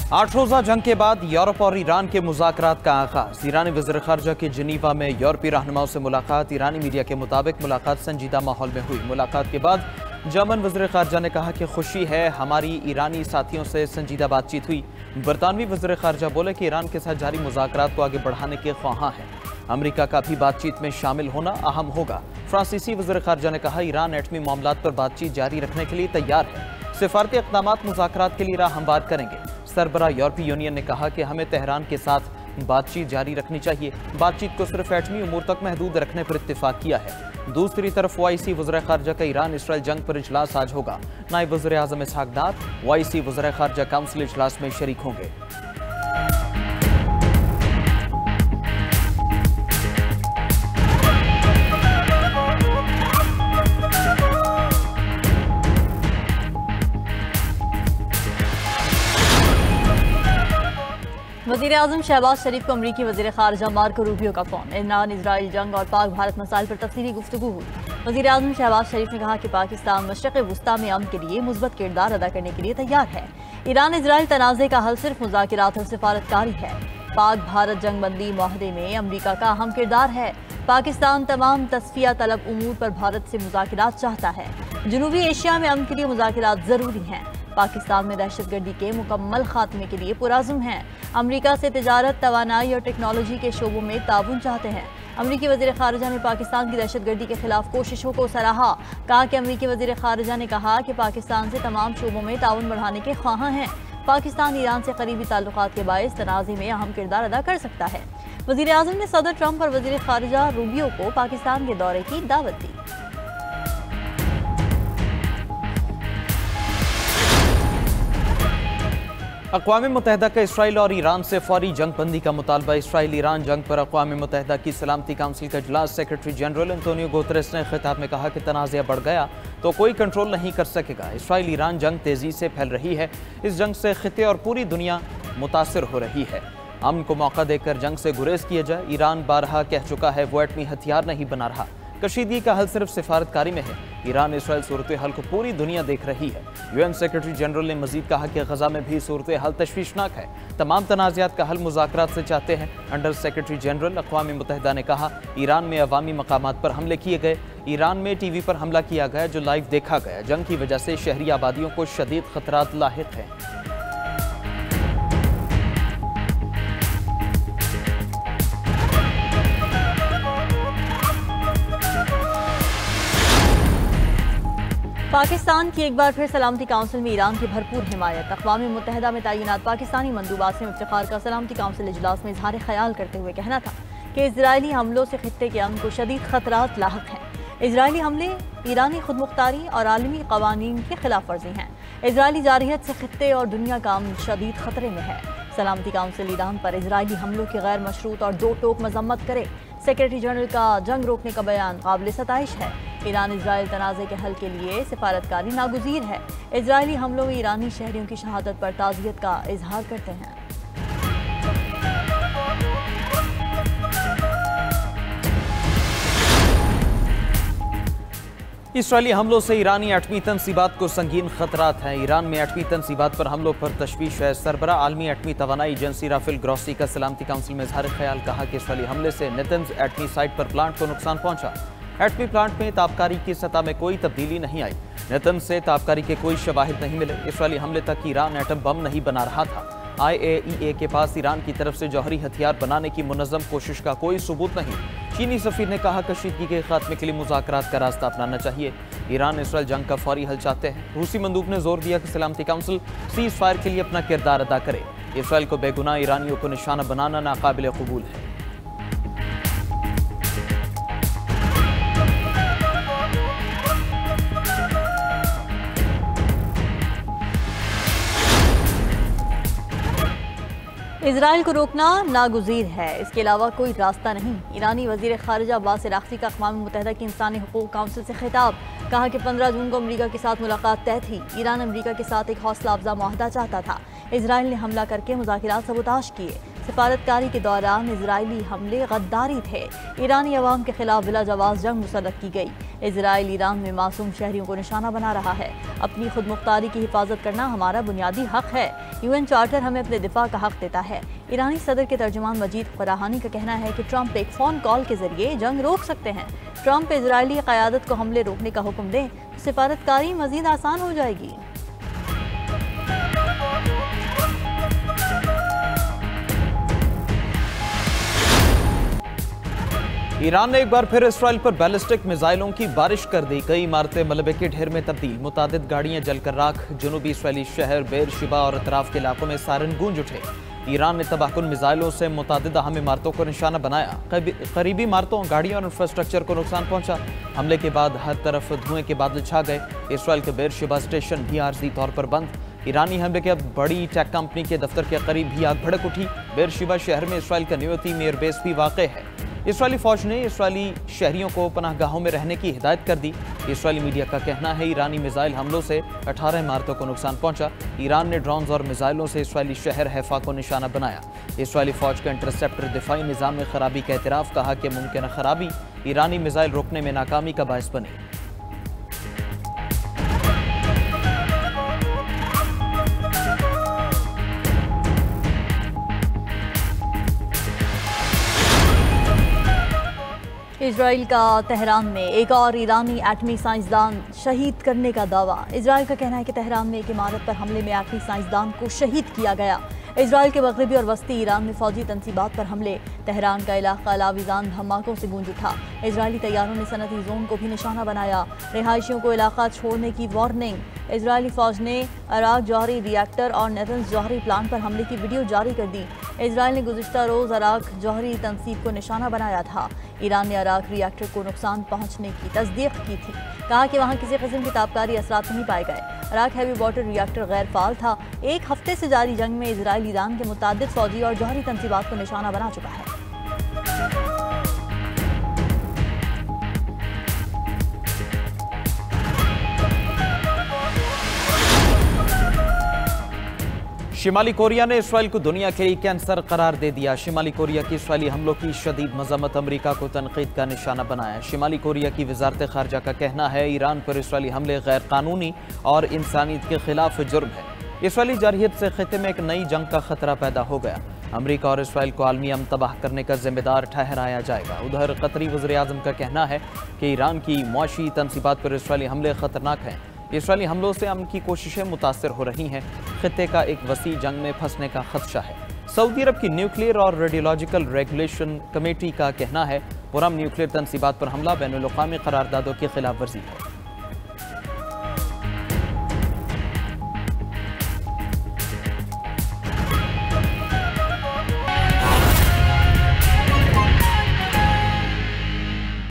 8 रोजा जंग के बाद यूरोप और ईरान के मुज़ाकरात का आगाज। ईरानी वज़ीर ख़ारजा की जिनीवा में यूरोपीय रहनुमाओं से मुलाकात। ईरानी मीडिया के मुताबिक मुलाकात संजीदा माहौल में हुई। मुलाकात के बाद जर्मन वज़ीर ख़ारजा ने कहा कि खुशी है हमारी ईरानी साथियों से संजीदा बातचीत हुई। बरतानवी वज़ीर ख़ारजा बोले कि ईरान के साथ जारी मुज़ाकरात को आगे बढ़ाने के ख्वाहां हैं। अमरीका का भी बातचीत में शामिल होना अहम होगा। फ्रांसीसी वज़ीर ख़ारजा ने कहा ईरान एटमी मामलात पर बातचीत जारी रखने के लिए तैयार है। सिफारती इक़दामात मुज़ाकरात के लिए राह हमवार करेंगे। सरबराह यूरोपीय यूनियन ने कहा कि हमें तेहरान के साथ बातचीत जारी रखनी चाहिए। बातचीत को सिर्फ एटमी उमूर तक महदूद रखने पर इत्तेफाक किया है। दूसरी तरफ ओआईसी वज़ीर ख़ारजा का ईरान इसराइल जंग पर इजलास आज होगा। नायब वज़ीर आज़म इसहाक दार ओआईसी वज़ीर ख़ारजा काउंसिल इजलास में शरीक होंगे। वज़ीर आज़म शहबाज शरीफ को अमरीकी वज़ीर ख़ारजा मार्को रूबियो का फ़ोन। ईरान इसराइल जंग और पाक भारत मसाइल पर तफसीली गुफ्तगू हुई। वज़ीर आज़म शहबाज शरीफ ने कहा कि पाकिस्तान मशरिक़ वुस्ता में अमन के लिए मुस्बत किरदार अदा करने के लिए तैयार है। ईरान इसराइल तनाज़े का हल सिर्फ मुज़ाकरात और सिफारतकारी है। पाक भारत जंग बंदी माहदे में अमरीका का अहम किरदार है। पाकिस्तान तमाम तस्फिया तलब उमूर पर भारत से मुज़ाकरात चाहता है। जनूबी एशिया में अमन के लिए मुज़ाकरात ज़रूरी हैं। पाकिस्तान में दहशतगर्दी के मुकम्मल खात्मे के लिए पुराज़ुम हैं। अमरीका से तिजारत, तवानाई और टेक्नोलॉजी के शोबों में ताउन चाहते हैं। अमरीकी वज़ीर ख़ारजा ने पाकिस्तान की दहशतगर्दी के खिलाफ कोशिशों को सराहा। कहा कि अमरीकी वज़ीर ख़ारजा ने कहा कि पाकिस्तान से तमाम शोबों में ताउन बढ़ाने के ख्वाहां हैं। पाकिस्तान ईरान से करीबी ताल्लुकात के बायस तनाज़े में अहम किरदार अदा कर सकता है। वज़ीर आज़म ने सदर ट्रंप और वज़ीर ख़ारजा रूबियो को पाकिस्तान के दौरे की दावत दी। अक़वाम मुत्तहिदा का इसराइल और ईरान से फौरी जंग बंदी का मुतालबा। इसराइल ईरान जंग पर अक़वाम मुत्तहिदा की सलामती काउंसिल का इजलास। सेक्रेटरी जनरल एंटोनियो गुतेरेस ने खिताब में कहा कि तनाज़ा बढ़ गया तो कोई कंट्रोल नहीं कर सकेगा। इसराइल ईरान जंग तेज़ी से फैल रही है। इस जंग से खिते और पूरी दुनिया मुतासिर हो रही है। अमन को मौका देकर जंग से गुरेज किया जाए। ईरान बारहा कह चुका है वो एटमी हथियार नहीं बना रहा। कशीदगी का हल सिर्फ सिफारतकारी में है। ईरान इसराइल सूरत हाल को पूरी दुनिया देख रही है। यूएन सेक्रेटरी जनरल ने मजीद कहा कि गजा में भी सूरत हाल तशवीशनाक है। तमाम तनाज़ात का हल मुज़ाकरात से चाहते हैं। अंडर सेक्रेटरी जनरल अक़वाम मुत्तहिदा ने कहा ईरान में अवामी मकामात पर हमले किए गए। ईरान में टीवी पर हमला किया गया जो लाइव देखा गया। जंग की वजह से शहरी आबादियों को शदीद खतरात लाहिक हैं। पाकिस्तान की एक बार फिर सलामती काउंसिल में ईरान की भरपूर हिमायत। अक़वाम मुत्तहिदा में तैनात पाकिस्तानी मंदूबात से इफ्तिखार का सलामती काउंसिल इजलास में इजहार ख्याल करते हुए कहना था कि इजरायली हमलों से खित्ते के अमन को शदीद खतरात लाहक हैं। इजरायली हमले ईरानी खुदमुख्तारी और आलमी कवानीन की खिलाफ वर्जी हैं। इजरायली जारहियत से खित्ते और दुनिया का अमन शदीद खतरे में है। सलामती काउंसिल ईरान पर इजरायली हमलों की गैर मशरूत और दो टोक मजम्मत करे। सेक्रेटरी जनरल का जंग रोकने का बयान काबिल सताइश है। ईरान इजराइल तनाज़े के हल के लिए सिफारतकारी नागुज़ीर है। इजरायली हमलों में ईरानी शहरियों की शहादत पर ताज़ियत का इजहार करते हैं। इसराइली हमलों से ईरानी एटमी तनसीबात को संगीन खतरात हैं। ईरान में एटमी तनसीबात पर हमलों पर तशवीश है। सरबराह आलमी एटमी तवानाई एजेंसी राफेल ग्रॉसी का सलामती काउंसिल में इजहार ख्याल। कहा कि इसराइली हमले से नेतन्ज एटमी साइट पर प्लांट को नुकसान पहुंचा। एटमी प्लांट में ताबकारी की सतह में कोई तब्दीली नहीं आई। नेतन्ज से ताबकारी के कोई शवाहिद नहीं मिले। इसराइली हमले तक ईरान एटम बम नहीं बना रहा था। IAEA के पास ईरान की तरफ से जौहरी हथियार बनाने की मुनज़्ज़म कोशिश का कोई सबूत नहीं। चीनी सफ़ीर ने कहा कशीदगी के खात्मे के लिए मुज़ाकरात का रास्ता अपनाना चाहिए। ईरान इसराइल जंग का फौरी हल चाहते हैं। रूसी मंदूब ने जोर दिया कि सलामती काउंसिल सीज़ फायर के लिए अपना किरदार अदा करे। इसराइल को बेगुनाह ईरानियों को निशाना बनाना नाकाबिल कबूल है। इजराइल को रोकना नागुज़ीर है। इसके अलावा कोई रास्ता नहीं। ईरानी वज़ीर ख़ारजा अब्बास अराग़ची का अक़वाम मुत्तहिदा की इंसानी हुकूक़ काउंसिल से खिताब। कहा कि 15 जून को अमरीका के साथ मुलाकात तय थी। ईरान अमरीका के साथ एक हौसला अफजा मुआहदा चाहता था। इजराइल ने हमला करके मुज़ाकरात सबूताश किए। सिफारतकारी के दौरान इजरायली हमले गद्दारी थे। ईरानी अवाम के खिलाफ बिला जवाब जंग मुसल्लत की गई। इजराइल ईरान में मासूम शहरियों को निशाना बना रहा है। अपनी खुद मुख्तारी की हिफाजत करना हमारा बुनियादी हक है। UN चार्टर हमें अपने दिफा का हक देता है। ईरानी सदर के तर्जुमान मजीद फराहानी का कहना है कि ट्रंप एक फ़ोन कॉल के जरिए जंग रोक सकते हैं। ट्रंप इजरायली क़यादत को हमले रोकने का हुक्म दें तो सिफारतकारी मजीद आसान हो जाएगी। ईरान ने एक बार फिर इसराइल पर बैलिस्टिक मिसाइलों की बारिश कर दी। कई इमारतें मलबे के ढेर में तब्दील, मुतादिद गाड़ियां जलकर राख। जनूबी इसराइली शहर बेरशिबा और अतराफ के इलाकों में सायरन गूंज उठे। ईरान ने तबाहकुन मिसाइलों से मुतादिद अहम इमारतों को निशाना बनाया। करीबी इमारतों, गाड़ियों और इंफ्रास्ट्रक्चर को नुकसान पहुंचा। हमले के बाद हर तरफ धुएं के बादल छा गए। इसराइल के बेरशिबा स्टेशन भी आर्जी तौर पर बंद। ईरानी हमले के बड़ी टेक कंपनी के दफ्तर के करीब भी आग भड़क उठी। बेरशिबा शहर में इसराइल का न्यूयॉर्क एयरबेस भी वाक़ है। इसराइली फौज ने इसराइली शहरियों को पनाहगाहों में रहने की हिदायत कर दी। इसराइली मीडिया का कहना है ईरानी मिसाइल हमलों से 18 इमारतों को नुकसान पहुंचा। ईरान ने ड्रोन्स और मिसाइलों से इसराइली शहर हैफा को निशाना बनाया। इसराइली फौज का इंटरसेप्टर दिफाई निज़ाम में खराबी का एतराफ़, कहा कि मुमकिन खराबी ईरानी मिसाइल रोकने में नाकामी का बायस बनी। इजराइल का तेहरान में एक और ईरानी एटमी साइंसदान शहीद करने का दावा। इजराइल का कहना है कि तेहरान में एक इमारत पर हमले में एटमी साइंसदान को शहीद किया गया। इजराइल के मगरबी और वस्ती ईरान में फौजी तनसीबात पर हमले। तेहरान का इलाका लाविजान धमाकों से गूंज उठा। इजरायली तैयारों ने सनती जोन को भी निशाना बनाया। रिहायशियों को इलाका छोड़ने की वार्निंग। इजरायली फौज ने अराक जौहरी रिएक्टर और नेतन्स जौहरी प्लांट पर हमले की वीडियो जारी कर दी। इजराइल ने गुज़िश्ता रोज़ अराक जौहरी तनसीब को निशाना बनाया था। ईरान ने अराक रिएक्टर को नुकसान पहुंचने की तस्दीक की थी, कहा कि वहां किसी किस्म की ताबकारी असरात नहीं पाए गए। अराक हैवी वाटर रिएक्टर गैर फाल था। एक हफ्ते से जारी जंग में इजराइल ईरान के मुतादिद फौजी और जौहरी तनसीबात को निशाना बना चुका है। शिमाली कोरिया ने इसराइल को दुनिया के लिए कैंसर करार दे दिया। शिमाली कोरिया की इसराइली हमलों की शदीद मजम्मत, अमरीका को तनकीद का निशाना बनाया। शिमाली कोरिया की वजारत खारजा का कहना है ईरान पर इसराइली हमले गैर कानूनी और इंसानियत के खिलाफ जुर्म है। इसराइली जारहियत से खिते में एक नई जंग का खतरा पैदा हो गया। अमरीका और इसराइल को आलमी अमन तबाह करने का जिम्मेदार ठहराया जाएगा। उधर कतरी वज़ीर-ए-आज़म का कहना है कि ईरान की मुआशी तनसीबात पर इसराइली हमले खतरनाक हैं। इसराइली हमलों से अमन की कोशिशें मुतासर हो रही हैं। खिते का एक वसी जंग में फंसने का खदशा है। सऊदी अरब की न्यूक्लियर और रेडियोलॉजिकल रेगुलेशन कमेटी का कहना है पुरम न्यूक्लियर तनसीबात पर हमला बैनुल-अक़वामी करारदादों की खिलाफ वर्जी है।